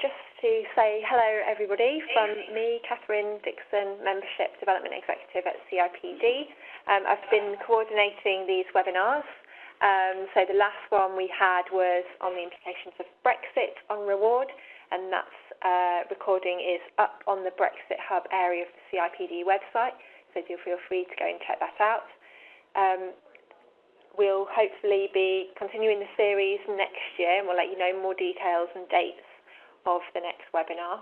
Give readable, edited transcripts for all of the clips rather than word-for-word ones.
just to say hello, everybody, from me, Catherine Dixon, Membership Development Executive at CIPD. I've been coordinating these webinars. So the last one we had was on the implications of Brexit on reward, and that recording is up on the Brexit Hub area of the CIPD website, so do feel free to go and check that out. We'll hopefully be continuing the series next year, and we'll let you know more details and dates of the next webinar.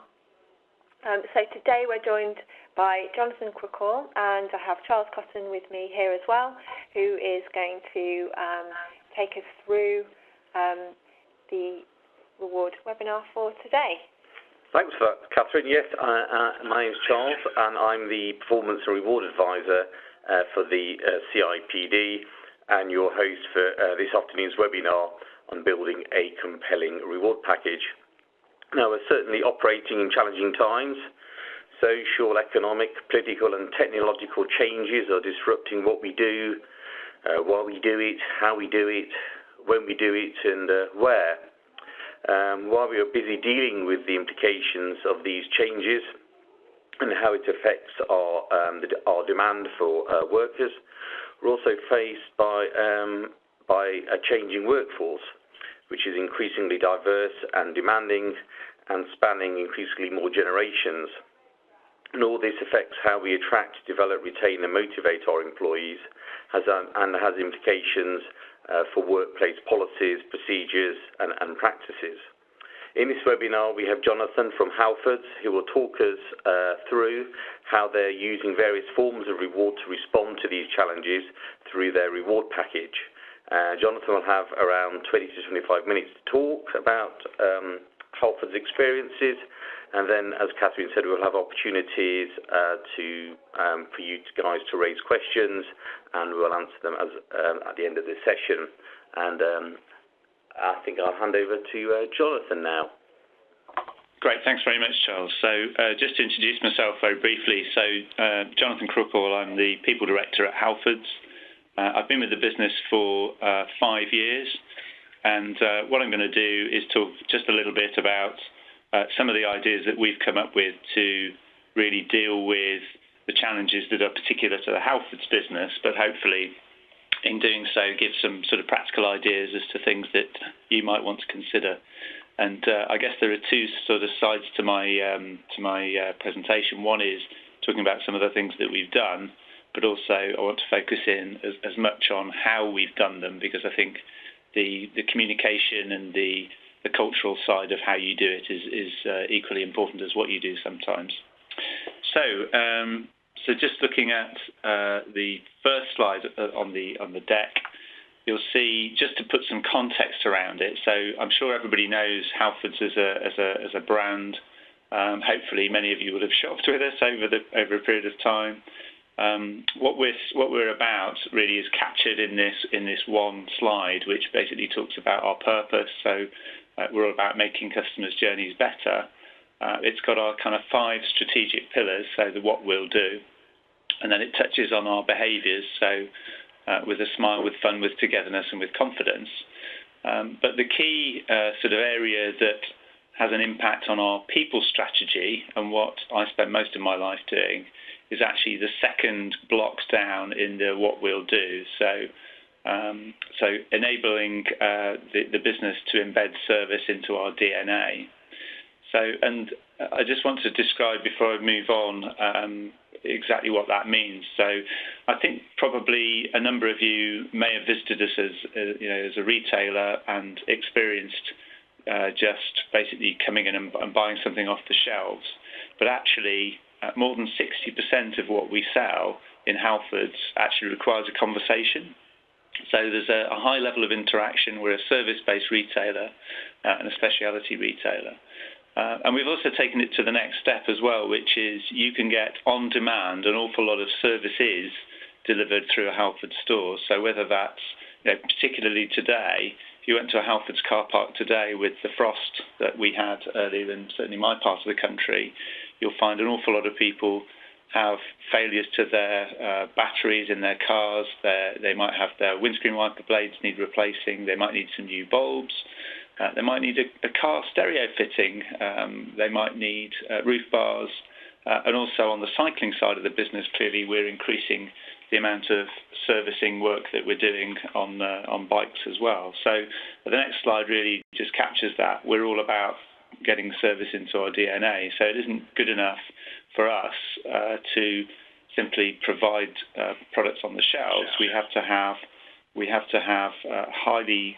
So today we're joined by Jonathan Crookall, and I have Charles Cotton with me here as well, who is going to take us through the reward webinar for today. Thanks for that, Catherine. Yes, my name's Charles, and I'm the Performance and Reward Advisor for the CIPD, and your host for this afternoon's webinar on building a compelling reward package. Now, we're certainly operating in challenging times. Social, economic, political and technological changes are disrupting what we do, why we do it, how we do it, when we do it, and where. While we are busy dealing with the implications of these changes and how it affects our demand for workers, we're also faced by a changing workforce, which is increasingly diverse and demanding and spanning increasingly more generations. And all this affects how we attract, develop, retain and motivate our employees and has implications for workplace policies, procedures and practices. In this webinar, we have Jonathan from Halfords, who will talk us through how they're using various forms of reward to respond to these challenges through their reward package. Jonathan will have around 20 to 25 minutes to talk about Halfords' experiences, and then, as Catherine said, we'll have opportunities for you guys to raise questions, and we'll answer them at the end of this session. And I think I'll hand over to Jonathan now. Great, thanks very much, Charles. So just to introduce myself very briefly, Jonathan Crookall, I'm the People Director at Halfords. I've been with the business for 5 years, and what I'm going to do is talk just a little bit about some of the ideas that we've come up with to really deal with the challenges that are particular to the Halfords business, but hopefully in doing so give some sort of practical ideas as to things that you might want to consider. And I guess there are two sort of sides to my presentation. One is talking about some of the things that we've done, but also I want to focus in as much on how we've done them, because I think the communication and the cultural side of how you do it is equally important as what you do sometimes. So just looking at the first slide on the deck, you'll see, just to put some context around it. So I'm sure everybody knows Halfords as a brand. Hopefully, many of you will have shopped with us over a period of time. What we're about really is captured in this one slide, which basically talks about our purpose. So we're all about making customers' journeys better. It's got our kind of 5 strategic pillars, so the what we'll do, and then it touches on our behaviours. So with a smile, with fun, with togetherness, and with confidence. But the key sort of area that has an impact on our people strategy, and what I spend most of my life doing, is actually the second block down in the what we'll do. So enabling the business to embed service into our DNA. And I just want to describe, before I move on, exactly what that means. So I think probably a number of you may have visited us as a retailer and experienced just basically coming in and buying something off the shelves. But actually, more than 60% of what we sell in Halfords actually requires a conversation. So there's a high level of interaction. We're a service-based retailer and a specialty retailer. And we've also taken it to the next step as well, which is you can get on demand an awful lot of services delivered through a Halfords store. So whether that's, particularly today, if you went to a Halfords car park today with the frost that we had earlier in certainly my part of the country, you'll find an awful lot of people have failures to their batteries in their cars. They might have their windscreen wiper blades need replacing. They might need some new bulbs. They might need a car stereo fitting. They might need roof bars. And also on the cycling side of the business, clearly we're increasing the amount of servicing work that we're doing on bikes as well. So the next slide really just captures that. We're all about getting service into our DNA. So it isn't good enough for us to simply provide products on the shelves. We have to have highly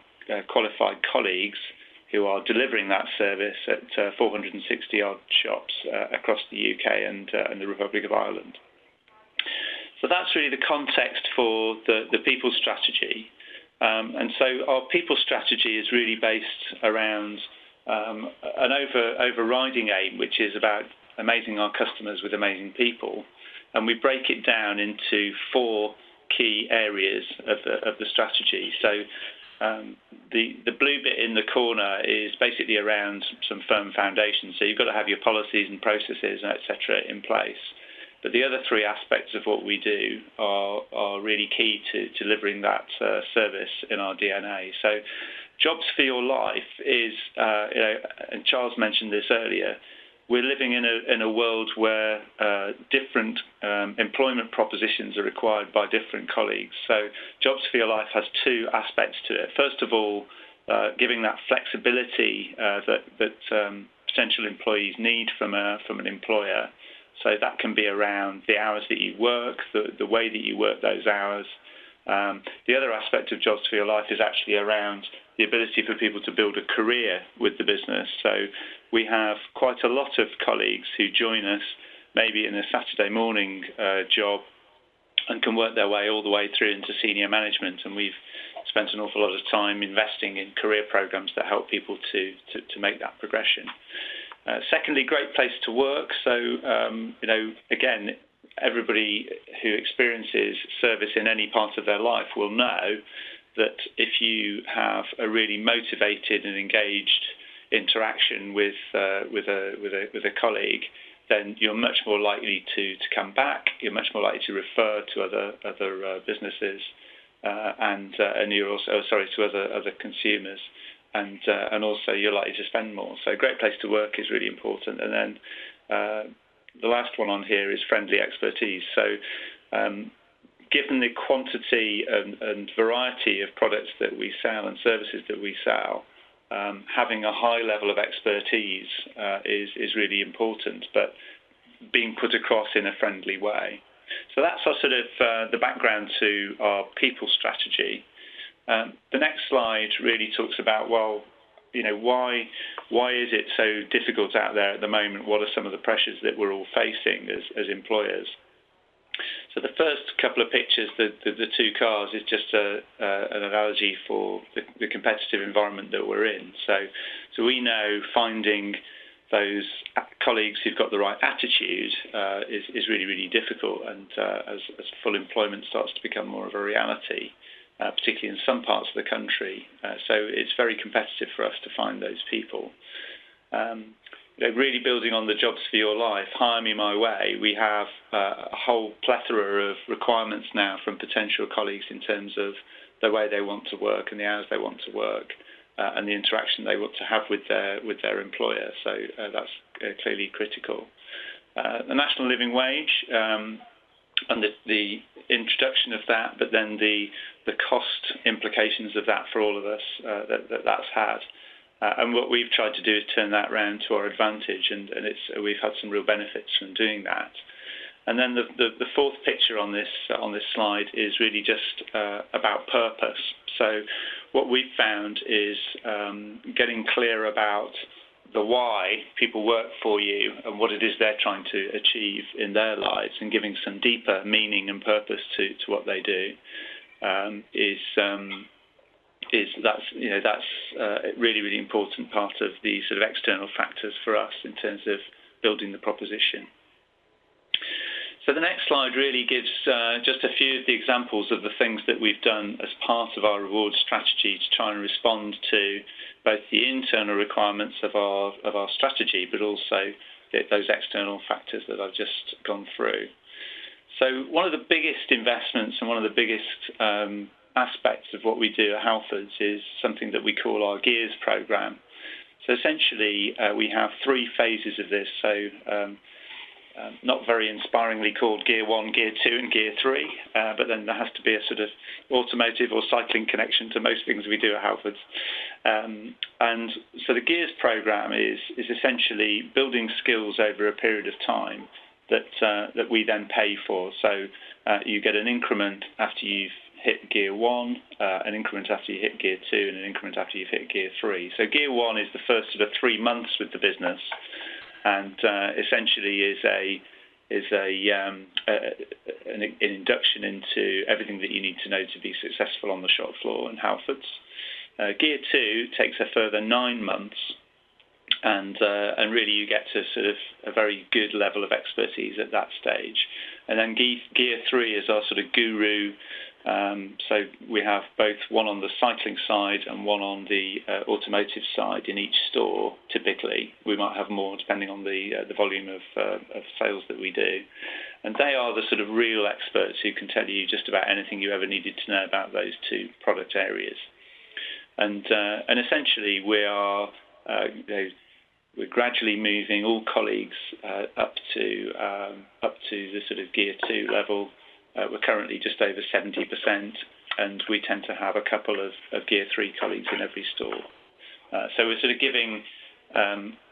qualified colleagues who are delivering that service at 460-odd shops across the UK and the Republic of Ireland. So that's really the context for the people strategy. And so our people strategy is really based around an overriding aim, which is about amazing our customers with amazing people. And we break it down into 4 key areas of the strategy. So the blue bit in the corner is basically around some firm foundations. So you've got to have your policies and processes, et cetera, in place. But the other 3 aspects of what we do are really key to delivering that service in our DNA. So Jobs for Your Life is, and Charles mentioned this earlier, we're living in a world where different employment propositions are required by different colleagues. So Jobs for Your Life has 2 aspects to it. First of all, giving that flexibility that potential employees need from an employer. So that can be around the hours that you work, the way that you work those hours. The other aspect of Jobs for Your Life is actually around the ability for people to build a career with the business. So we have quite a lot of colleagues who join us maybe in a Saturday morning job and can work their way all the way through into senior management. And we've spent an awful lot of time investing in career programs that help people to make that progression. Secondly, great place to work. So, again, everybody who experiences service in any part of their life will know that if you have a really motivated and engaged interaction with a colleague, then you're much more likely to come back. You're much more likely to refer to other businesses, and you're also to other consumers. And also you're likely to spend more. So a great place to work is really important. And then the last one on here is friendly expertise. So given the quantity and variety of products that we sell and services that we sell, having a high level of expertise is really important, but being put across in a friendly way. So that's our sort of the background to our people strategy. The next slide really talks about, well, why is it so difficult out there at the moment? What are some of the pressures that we're all facing as employers? So the first couple of pictures, the 2 cars, is just an analogy for the competitive environment that we're in. So we know finding those colleagues who've got the right attitude is really, really difficult. And as full employment starts to become more of a reality, particularly in some parts of the country. So it's very competitive for us to find those people. Really building on the Jobs for Your Life, Hire Me My Way, we have a whole plethora of requirements now from potential colleagues in terms of the way they want to work and the hours they want to work and the interaction they want to have with their employer. So that's clearly critical. The National Living Wage and the introduction of that, but then the cost implications of that for all of us that's had. And what we've tried to do is turn that around to our advantage, and we've had some real benefits from doing that. And then the fourth picture on this slide is really just about purpose. So what we've found is getting clear about the why people work for you and what it is they're trying to achieve in their lives, and giving some deeper meaning and purpose to what they do that's a really, really important part of the sort of external factors for us in terms of building the proposition. So the next slide really gives just a few of the examples of the things that we've done as part of our reward strategy to try and respond to both the internal requirements of our strategy, but also those external factors that I've just gone through. So one of the biggest investments and one of the biggest aspects of what we do at Halfords is something that we call our Gears programme. So essentially, we have 3 phases of this. So not very inspiringly called Gear 1, Gear 2 and Gear 3, but then there has to be a sort of automotive or cycling connection to most things we do at Halfords. And so the Gears programme is essentially building skills over a period of time that we then pay for. So you get an increment after you've hit Gear 1, an increment after you hit Gear 2, and an increment after you've hit Gear 3. So Gear 1 is the first sort of 3 months with the business, and essentially is an induction into everything that you need to know to be successful on the shop floor in Halfords. Gear 2 takes a further 9 months, and really you get to sort of a very good level of expertise at that stage. And then Gear 3 is our sort of guru. So we have both one on the cycling side and one on the automotive side in each store. Typically, we might have more depending on the volume of sales that we do. And they are the sort of real experts who can tell you just about anything you ever needed to know about those 2 product areas. And essentially, we're gradually moving all colleagues up to the sort of Gear 2 level. We're currently just over 70%, and we tend to have a couple of Gear 3 colleagues in every store. So we're sort of giving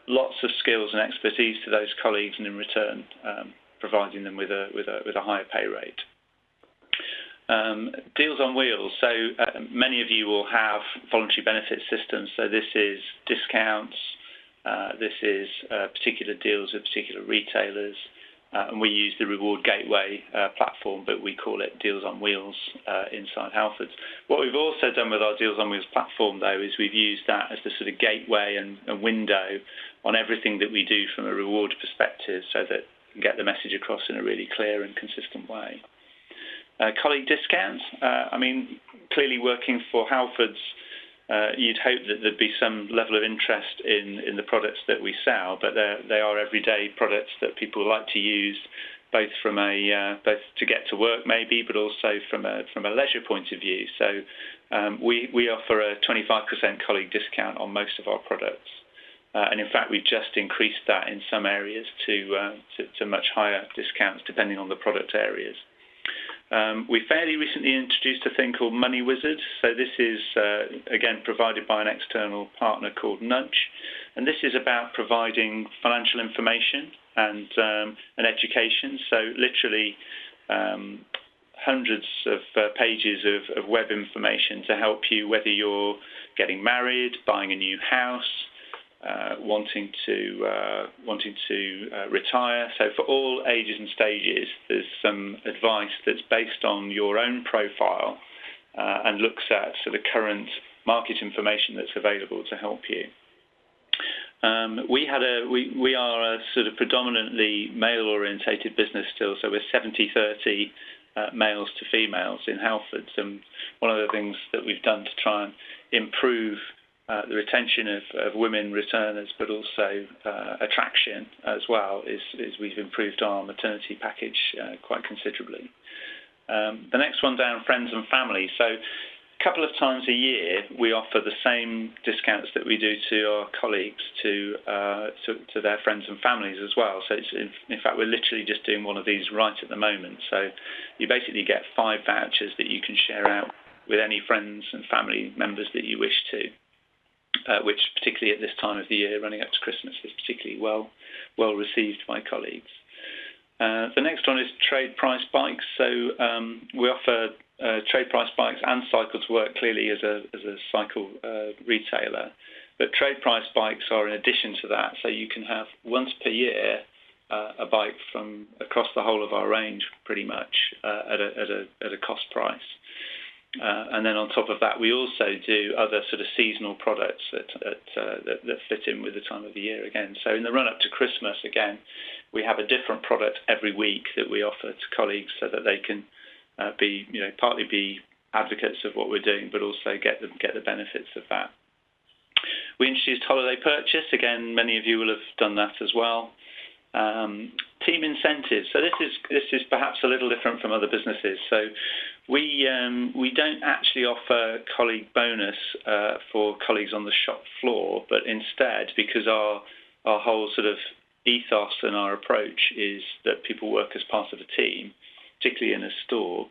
lots of skills and expertise to those colleagues, and in return, providing them with a higher pay rate. Deals on Wheels. So many of you will have voluntary benefit systems. So this is discounts. This is particular deals with particular retailers. And we use the Reward Gateway platform, but we call it Deals on Wheels inside Halfords. What we've also done with our Deals on Wheels platform, though, is we've used that as the sort of gateway and a window on everything that we do from a reward perspective, so that we can get the message across in a really clear and consistent way. Colleague discounts. Clearly working for Halfords, you'd hope that there'd be some level of interest in the products that we sell, but they are everyday products that people like to use, both both to get to work maybe, but also from a leisure point of view. So we offer a 25% colleague discount on most of our products, and in fact we've just increased that in some areas to much higher discounts depending on the product areas. We fairly recently introduced a thing called Money Wizard. So this is, again, provided by an external partner called Nudge. And this is about providing financial information and education. So literally hundreds of pages of web information to help you, whether you're getting married, buying a new house, wanting to retire. So for all ages and stages, there's some advice that's based on your own profile and looks at sort of current market information that's available to help you. We are a sort of predominantly male-orientated business still, so we're 70-30 males to females in Halfords, and one of the things that we've done to try and improve the retention of women returners, but also attraction as well, is we've improved our maternity package quite considerably. The next one down, friends and family. So a couple of times a year, we offer the same discounts that we do to our colleagues to their friends and families as well. So it's, in fact, we're literally just doing one of these right at the moment. So you basically get 5 vouchers that you can share out with any friends and family members that you wish to. Which, particularly at this time of the year, running up to Christmas, is particularly well received by colleagues. The next one is trade price bikes. So we offer trade price bikes and cycle to work, clearly as a cycle retailer. But trade price bikes are in addition to that. So you can have once per year a bike from across the whole of our range, pretty much at a cost price. And then on top of that, we also do other sort of seasonal products that fit in with the time of the year again. So in the run-up to Christmas, again, we have a different product every week that we offer to colleagues so that they can partly be advocates of what we're doing, but also get the benefits of that. We introduced holiday purchase. Again, many of you will have done that as well. Team incentives. So this is perhaps a little different from other businesses. So we don't actually offer colleague bonus for colleagues on the shop floor, but instead, because our whole sort of ethos and our approach is that people work as part of a team, particularly in a store,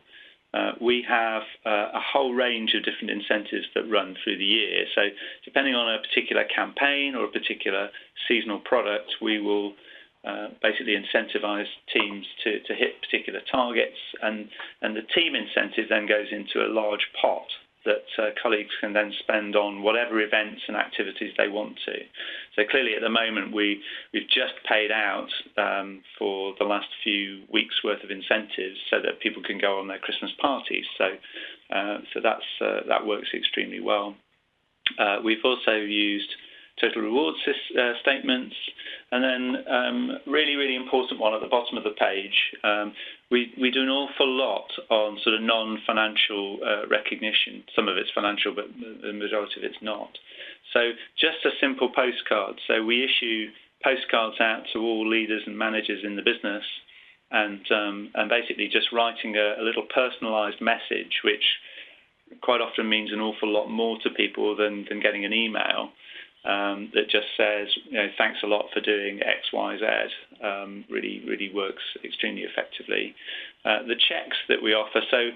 we have a whole range of different incentives that run through the year. So depending on a particular campaign or a particular seasonal product, we will basically incentivize teams to hit particular targets, and the team incentive then goes into a large pot that colleagues can then spend on whatever events and activities they want to. So clearly at the moment we've just paid out for the last few weeks worth of incentives so that people can go on their Christmas parties. So that works extremely well. We've also used total rewards statements, and then really, really important one at the bottom of the page, we do an awful lot on sort of non-financial recognition. Some of it's financial, but the majority of it's not. So just a simple postcard. So we issue postcards out to all leaders and managers in the business, and basically just writing a little personalised message, which quite often means an awful lot more to people than getting an email. That just says, thanks a lot for doing X, Y, Z. Really, really works extremely effectively. The checks that we offer. So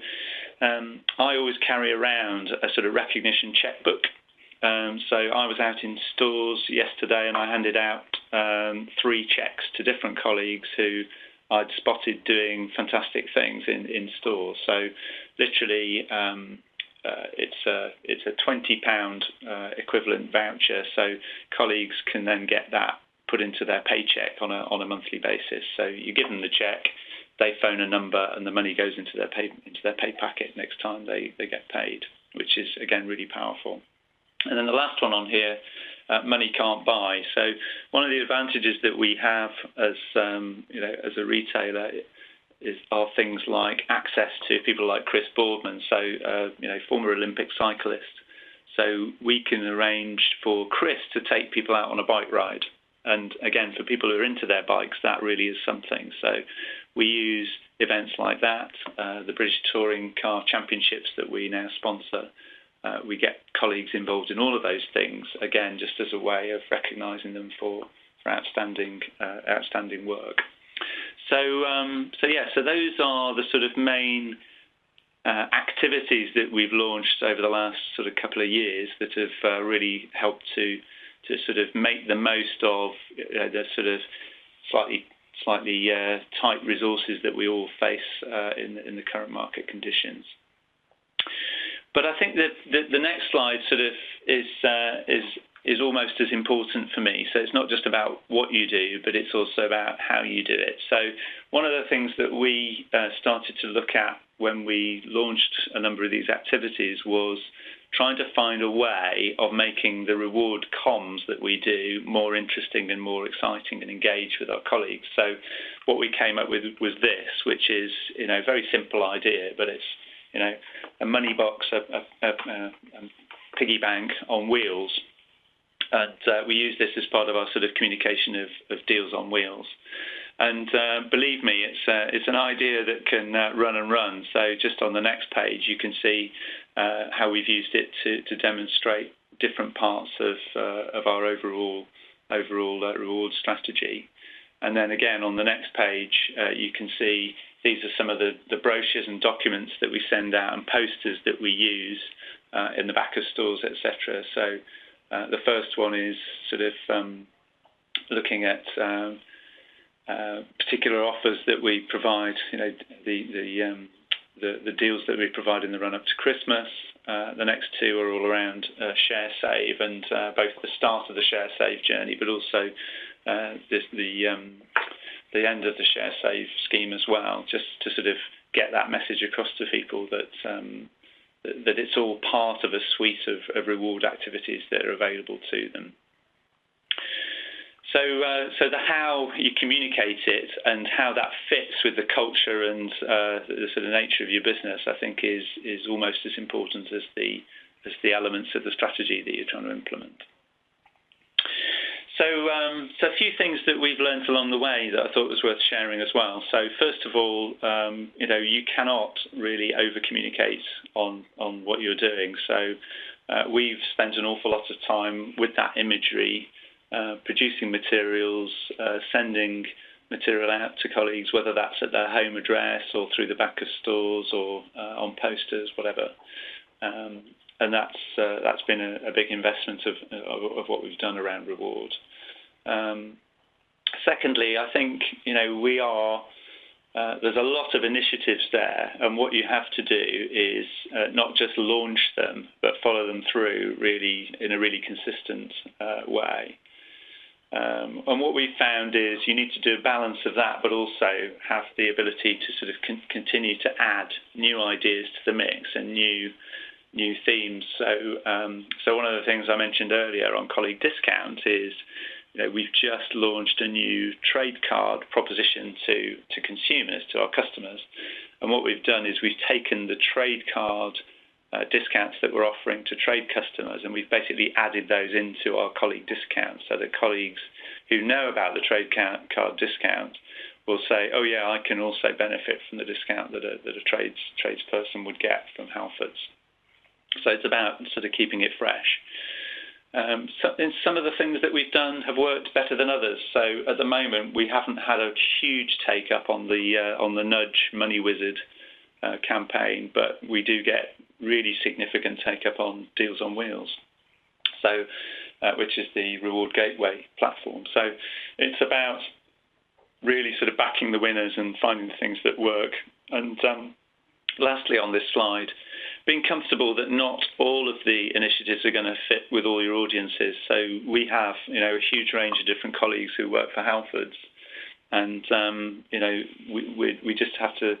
I always carry around a sort of recognition checkbook. So I was out in stores yesterday and I handed out 3 checks to different colleagues who I'd spotted doing fantastic things in stores. So literally, it's a £20 equivalent voucher, so colleagues can then get that put into their paycheck on a monthly basis. So you give them the check, they phone a number, and the money goes into their pay packet next time they get paid, which is again really powerful. And then the last one on here, money can't buy. So one of the advantages that we have as as a retailer are things like access to people like Chris Boardman, so former Olympic cyclist. So we can arrange for Chris to take people out on a bike ride. And again, for people who are into their bikes, that really is something. So we use events like that, the British Touring Car Championships that we now sponsor. We get colleagues involved in all of those things, again, just as a way of recognising them for outstanding work. So those are the sort of main activities that we've launched over the last sort of couple of years that have really helped to sort of make the most of the sort of slightly tight resources that we all face in the current market conditions. But I think that the next slide sort of is almost as important for me. So it's not just about what you do, but it's also about how you do it. So one of the things that we started to look at when we launched a number of these activities was trying to find a way of making the reward comms that we do more interesting and more exciting and engaged with our colleagues. So what we came up with was this, which is a very simple idea, but it's a money box, a piggy bank on wheels. And we use this as part of our sort of communication of deals on wheels. And believe me, it's an idea that can run and run. So just on the next page, you can see how we've used it to demonstrate different parts of our overall reward strategy. And then again, on the next page, you can see these are some of the brochures and documents that we send out and posters that we use in the back of stores, etc. So the first one is sort of looking at particular offers that we provide, the deals that we provide in the run-up to Christmas. The next two are all around Share Save, and both the start of the Share Save journey, but also the end of the Share Save scheme as well, just to sort of get that message across to people that it's all part of a suite of reward activities that are available to them. So the how you communicate it and how that fits with the culture and the sort of nature of your business, I think is almost as important as the elements of the strategy that you're trying to implement. So a few things that we've learned along the way that I thought was worth sharing as well. So first of all, you cannot really over-communicate on what you're doing. So we've spent an awful lot of time with that imagery, producing materials, sending material out to colleagues, whether that's at their home address or through the back of stores or on posters, whatever. And that's been a big investment of what we've done around reward. Secondly, I think we are. There's a lot of initiatives there, and what you have to do is not just launch them, but follow them through really in a really consistent way. And what we found is you need to do a balance of that, but also have the ability to sort of continue to add new ideas to the mix and new themes. So one of the things I mentioned earlier on colleague discount is we've just launched a new trade card proposition to consumers, to our customers. And what we've done is we've taken the trade card discounts that we're offering to trade customers, and we've basically added those into our colleague discounts, so that colleagues who know about the trade card discount will say, oh yeah, I can also benefit from the discount that a tradesperson would get from Halfords. So it's about sort of keeping it fresh. Some of the things that we've done have worked better than others. So at the moment, we haven't had a huge take up on the Nudge Money Wizard campaign, but we do get really significant take up on Deals on Wheels, so which is the reward gateway platform. So it's about really sort of backing the winners and finding the things that work. And lastly, on this slide, being comfortable that not all of the initiatives are going to fit with all your audiences. So we have, a huge range of different colleagues who work for Halfords, and we just have to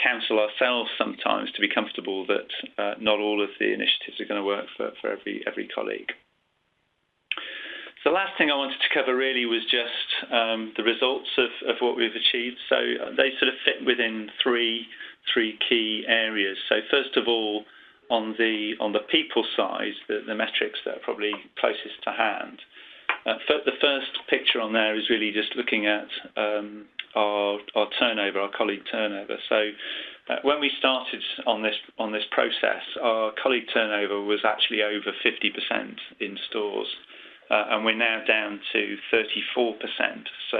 counsel ourselves sometimes to be comfortable that not all of the initiatives are going to work for every colleague. So the last thing I wanted to cover really was just the results of what we've achieved. So they sort of fit within three key areas. So first of all, on the people side, the metrics that are probably closest to hand. The first picture on there is really just looking at our turnover, our colleague turnover. So when we started on this process, our colleague turnover was actually over 50% in stores. And we're now down to 34%, so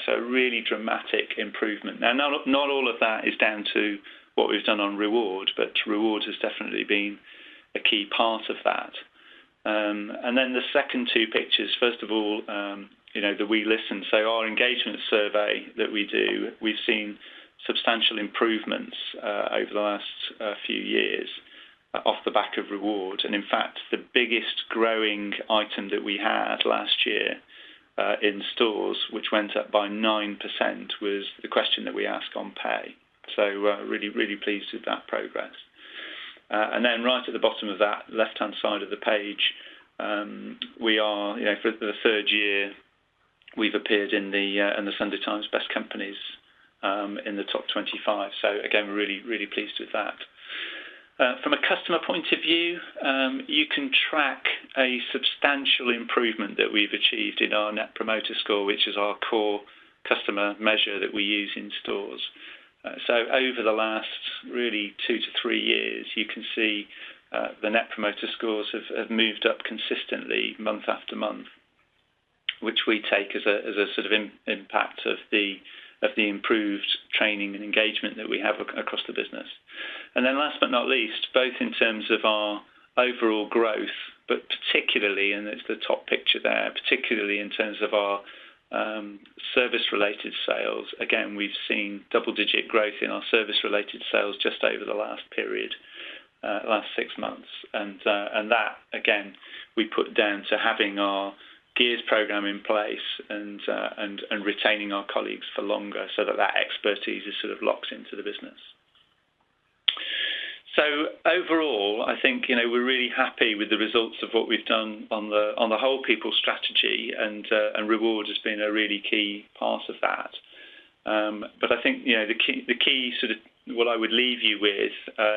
a really dramatic improvement. Now, not all of that is down to what we've done on reward, but reward has definitely been a key part of that. And then the second two pictures, first of all, the We Listen. So our engagement survey that we do, we've seen substantial improvements over the last few years off the back of reward. And in fact, the biggest growing item that we had last year in stores, which went up by 9%, was the question that we ask on pay. So really, really pleased with that progress. And then right at the bottom of that left-hand side of the page, we are, for the third year, we've appeared in the Sunday Times Best Companies in the top 25. So again, we're really, really pleased with that. From a customer point of view, you can track a substantial improvement that we've achieved in our Net Promoter Score, which is our core customer measure that we use in stores. So over the last really 2 to 3 years, you can see the Net Promoter Scores have moved up consistently month after month, which we take as a sort of impact of the improved training and engagement that we have across the business. And then last but not least, both in terms of our overall growth, but particularly, and it's the top picture there, particularly in terms of our service-related sales. Again, we've seen double-digit growth in our service-related sales just over the last period, last 6 months. And that, again, we put down to having our Gears program in place and retaining our colleagues for longer, so that expertise is sort of locked into the business. So overall, I think we're really happy with the results of what we've done on the whole people strategy, and reward has been a really key part of that. But I think the key sort of what I would leave you with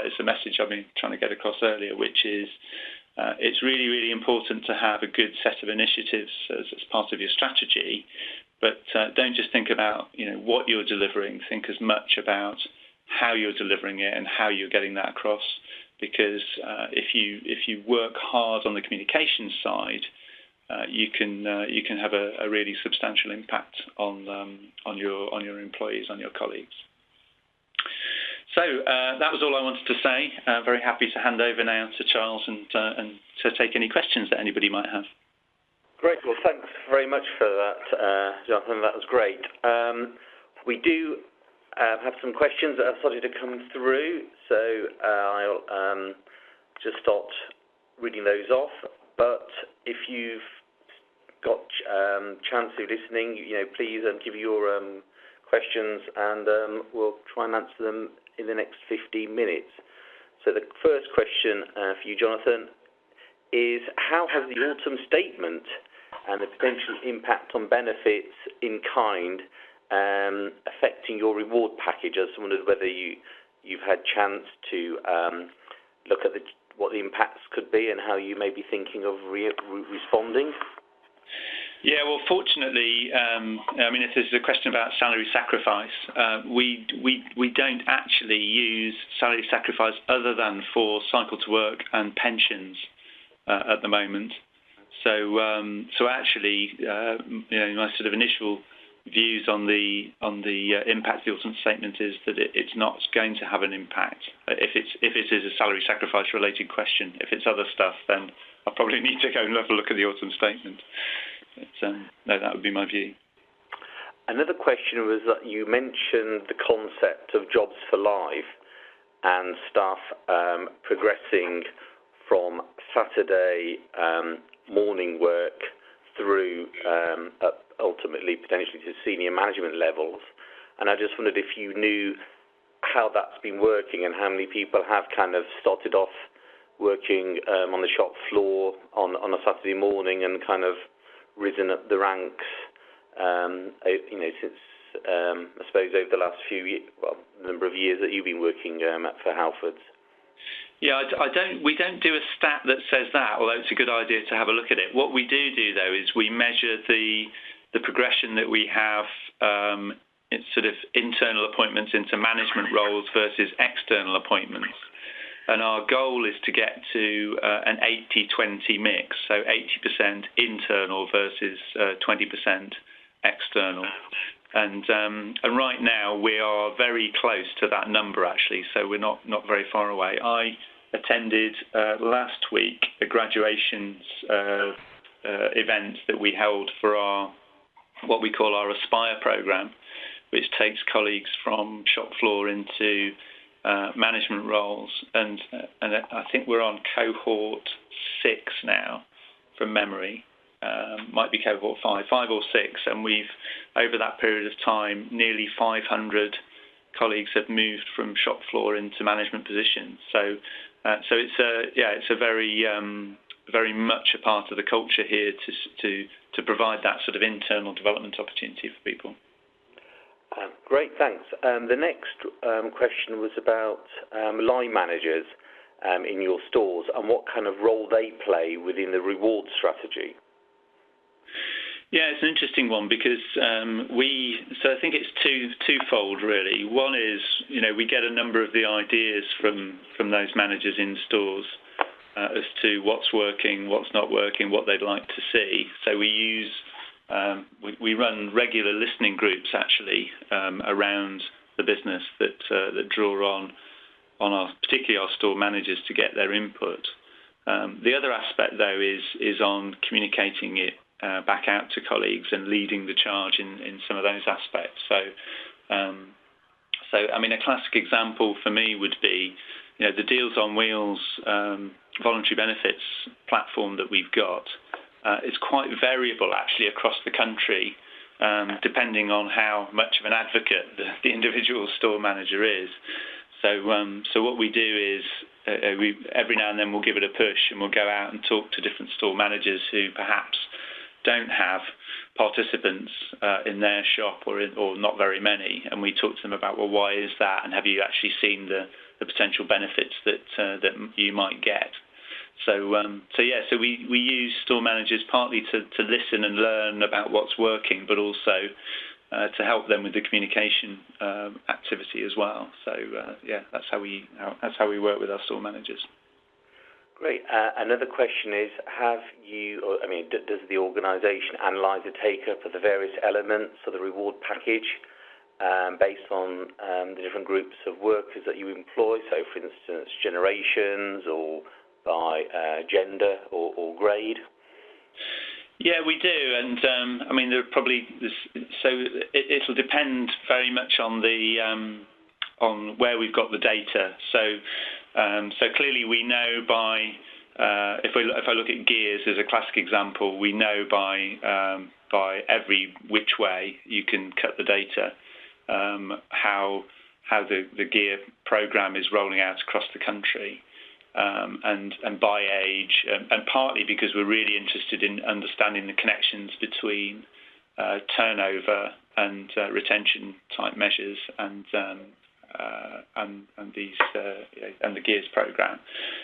is the message I've been trying to get across earlier, which is It's really, really important to have a good set of initiatives as part of your strategy, but don't just think about what you're delivering. Think as much about how you're delivering it and how you're getting that across. Because if you work hard on the communication side, you can have a really substantial impact on your employees, on your colleagues. So that was all I wanted to say. Very happy to hand over now to Charles and to take any questions that anybody might have. Great. Well, thanks very much for that, Jonathan. That was great. We do have some questions that have started to come through, so I'll just start reading those off. But if you've got chance of listening, please give your questions, and we'll try and answer them in the next 15 minutes. So the first question for you, Jonathan, is how has the autumn statement and the potential impact on benefits in kind affecting your reward package? I just wondered whether you've had chance to look at what the impacts could be and how you may be thinking of responding. Yeah, well, fortunately, if there's a question about salary sacrifice, we don't actually use salary sacrifice other than for cycle to work and pensions at the moment. So actually, my sort of initial views on the impact of the autumn statement is that it's not going to have an impact if it is a salary sacrifice related question. If it's other stuff, then I'll probably need to go and have a look at the autumn statement. But, no, that would be my view. Another question was that you mentioned the concept of jobs for life and staff progressing from Saturday morning work through ultimately potentially to senior management levels. And I just wondered if you knew how that's been working and how many people have kind of started off working on the shop floor on a Saturday morning and kind of risen up the ranks, since I suppose over the last number of years that you've been working for Halfords. Yeah, we don't do a stat that says that, although it's a good idea to have a look at it. What we do though is we measure the progression that we have in sort of internal appointments into management roles versus external appointments. And our goal is to get to an 80-20 mix, so 80% internal versus 20% external. And right now we are very close to that number actually, so we're not very far away. I attended last week a graduations event that we held for what we call our Aspire programme, which takes colleagues from shop floor into management roles, and I think we're on cohort 6 now, from memory. Might be cohort 5 or 6, and we've over that period of time, nearly 500 colleagues have moved from shop floor into management positions. So it's a very much a part of the culture here to provide that sort of internal development opportunity for people. Great, thanks. The next question was about line managers in your stores and what kind of role they play within the reward strategy. Yeah, it's an interesting one because I think it's twofold really. One is, we get a number of the ideas from those managers in stores as to what's working, what's not working, what they'd like to see. So we run regular listening groups actually around the business that draw on particularly our store managers to get their input. The other aspect though is on communicating it back out to colleagues and leading the charge in some of those aspects. So a classic example for me would be the Deals on Wheels voluntary benefits platform that we've got. It's quite variable actually across the country, depending on how much of an advocate the individual store manager is. So what we do is every now and then we'll give it a push and we'll go out and talk to different store managers who perhaps don't have participants in their shop or not very many, and we talk to them about, well, why is that, and have you actually seen the potential benefits that you might get? So we use store managers partly to listen and learn about what's working, but also to help them with the communication activity as well. So that's how we work with our store managers. Great. Another question is, does the organisation analyse the take-up of the various elements of the reward package based on the different groups of workers that you employ? So, for instance, generations or by gender or grade? Yeah, we do, and there are probably it'll depend very much on the on where we've got the data. So clearly we know by if I look at gears as a classic example, we know by every which way you can cut the data how the gear program is rolling out across the country. And by age, and partly because we're really interested in understanding the connections between turnover and retention type measures and these and the gears program,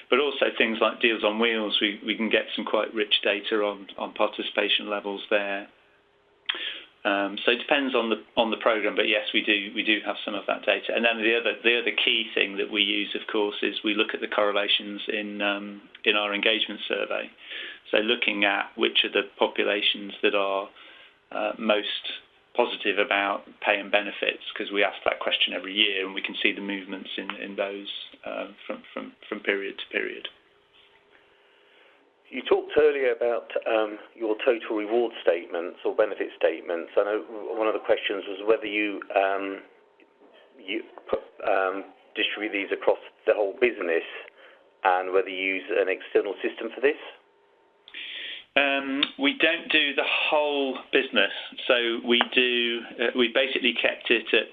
but also things like deals on wheels. We can get some quite rich data on participation levels there. So it depends on the program, but yes, we do have some of that data. And then the other key thing that we use, of course, is we look at the correlations in our engagement survey. So looking at which are the populations that are most positive about pay and benefits, because we ask that question every year, and we can see the movements in those from period to period. You talked earlier about your total reward statements or benefit statements. I know one of the questions was whether you distribute these across the whole business and whether you use an external system for this. We don't do the whole business, so we do. We basically kept it at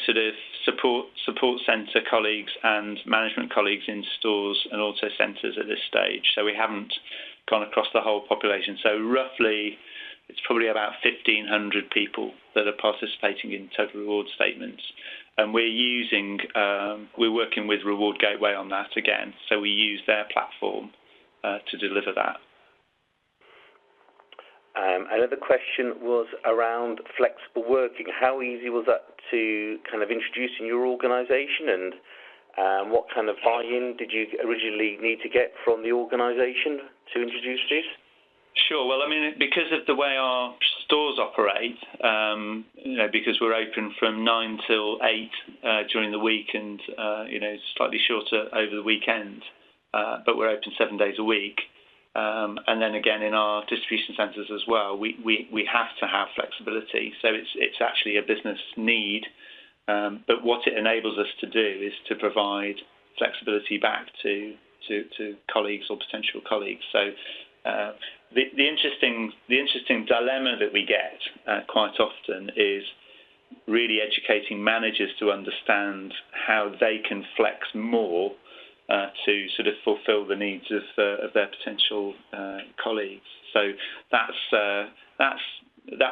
sort of support centre colleagues and management colleagues in stores and auto centres at this stage. So we haven't gone across the whole population. So roughly, it's probably about 1,500 people that are participating in total reward statements, and we're working with Reward Gateway on that again. So we use their platform to deliver that. Another question was around flexible working. How easy was that to kind of introduce in your organisation, and what kind of buy-in did you originally need to get from the organisation to introduce this? Sure. Well, because of the way our stores operate, because we're open from 9 till 8 during the week and, slightly shorter over the weekend, but we're open 7 days a week. And then again in our distribution centres as well, we have to have flexibility. So it's actually a business need, but what it enables us to do is to provide flexibility back to colleagues or potential colleagues. So the interesting dilemma that we get quite often is really educating managers to understand how they can flex more to sort of fulfil the needs of their potential colleagues. So that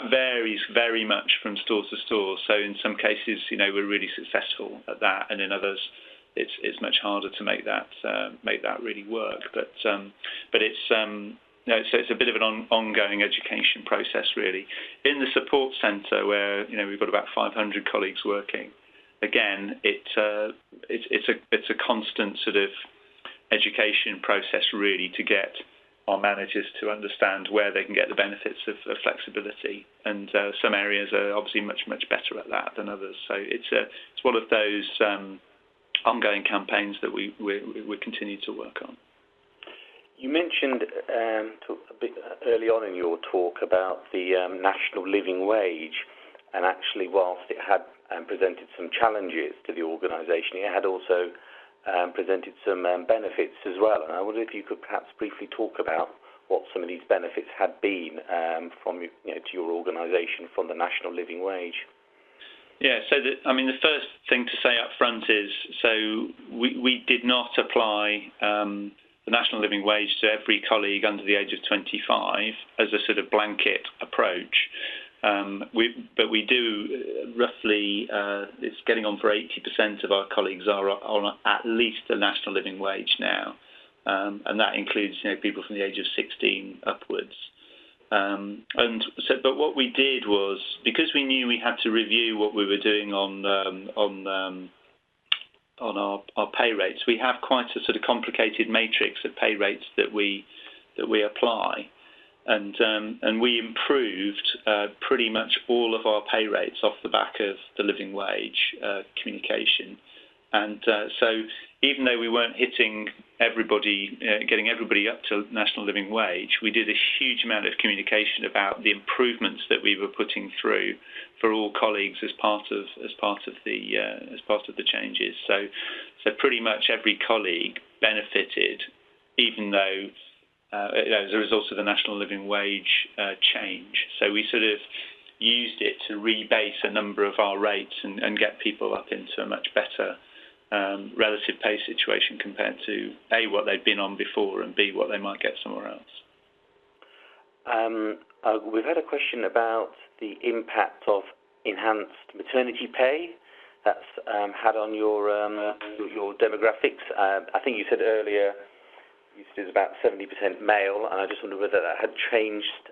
varies very much from store to store. So in some cases, we're really successful at that, and in others, it's much harder to make that really work. But it's so it's a bit of an ongoing education process, really. In the support centre, where we've got about 500 colleagues working. Again, it's a constant sort of education process, really, to get our managers to understand where they can get the benefits of flexibility. And some areas are obviously much better at that than others. So it's one of those ongoing campaigns that we continue to work on. You mentioned a bit early on in your talk about the national living wage, and actually, whilst it had presented some challenges to the organisation, it had also presented some benefits as well. And I wonder if you could perhaps briefly talk about what some of these benefits had been from to your organisation from the national living wage. Yeah, so the first thing to say up front is, so we did not apply the national living wage to every colleague under the age of 25 as a sort of blanket approach. But we do roughly, it's getting on for 80% of our colleagues are on at least the national living wage now. and that includes people from the age of 16 upwards. But what we did was, because we knew we had to review what we were doing on our pay rates, we have quite a sort of complicated matrix of pay rates that we apply, and we improved pretty much all of our pay rates off the back of the living wage communication. And so even though we weren't hitting everybody, getting everybody up to national living wage, we did a huge amount of communication about the improvements that we were putting through for all colleagues as part of the changes. So pretty much every colleague benefited, even though as a result of the national living wage change. So we sort of used it to rebase a number of our rates and get people up into a much better relative pay situation compared to A, what they'd been on before, and B, what they might get somewhere else. We've had a question about the impact of enhanced maternity pay that's had on your demographics. I think you said earlier you said it was about 70% male, and I just wondered whether that had changed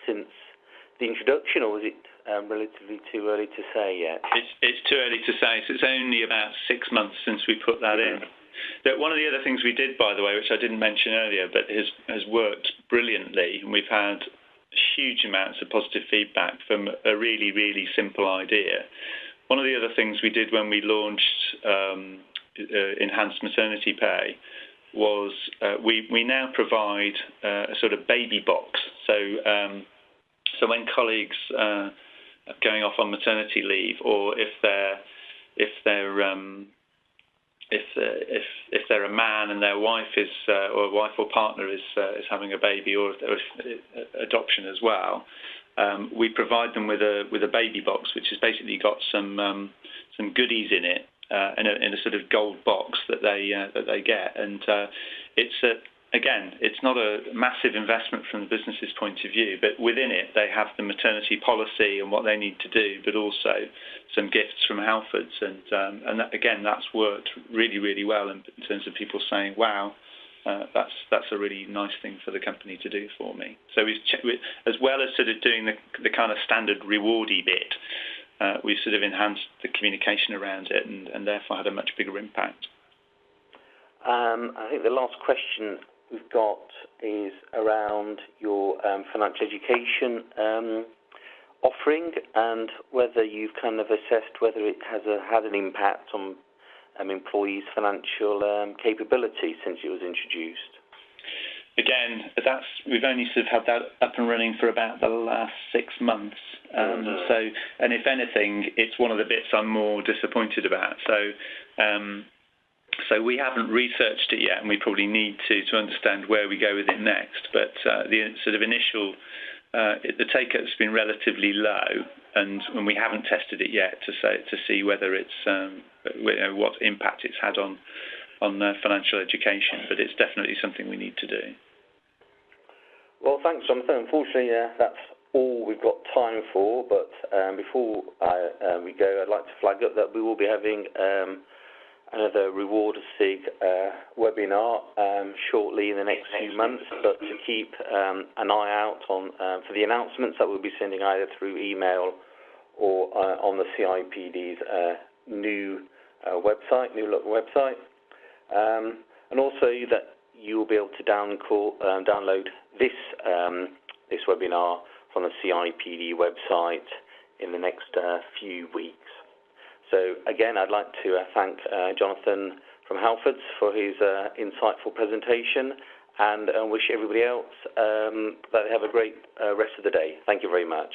since the introduction, or was it relatively too early to say yet? It's too early to say. So it's only about 6 months since we put that in. One of the other things we did, by the way, which I didn't mention earlier, but has worked brilliantly, and we've had huge amounts of positive feedback from a really, really simple idea. One of the other things we did when we launched enhanced maternity pay was we now provide a sort of baby box. So when colleagues are going off on maternity leave, or if they're a man and their wife is or a wife or partner is having a baby, or adoption as well, we provide them with a baby box, which has basically got some goodies in it, in a sort of gold box that they get, and it's not a massive investment from the business's point of view, but within it they have the maternity policy and what they need to do, but also some gifts from Halfords, and that's worked really, really well in terms of people saying, wow, that's a really nice thing for the company to do for me. So as well as sort of doing the kind of standard rewardy bit, we've sort of enhanced the communication around it, and therefore had a much bigger impact. I think the last question we've got is around your financial education offering, and whether you've kind of assessed whether it has had an impact on employees' financial capability since it was introduced. Again, we've only sort of had that up and running for about the last 6 months. And if anything, it's one of the bits I'm more disappointed about. So we haven't researched it yet, and we probably need to understand where we go with it next. But the sort of initial, the take-up's been relatively low, and we haven't tested it yet to see whether it's what impact it's had on financial education. But it's definitely something we need to do. Well, thanks, Jonathan. Unfortunately, that's all we've got time for. But before we go, I'd like to flag up that we will be having another Reward SIG webinar shortly in the next few months, but to keep an eye out for the announcements that we'll be sending either through email or on the CIPD's new look website, and also that you will be able to download this webinar from the CIPD website in the next few weeks. So again, I'd like to thank Jonathan from Halfords for his insightful presentation, and wish everybody else that they have a great rest of the day. Thank you very much.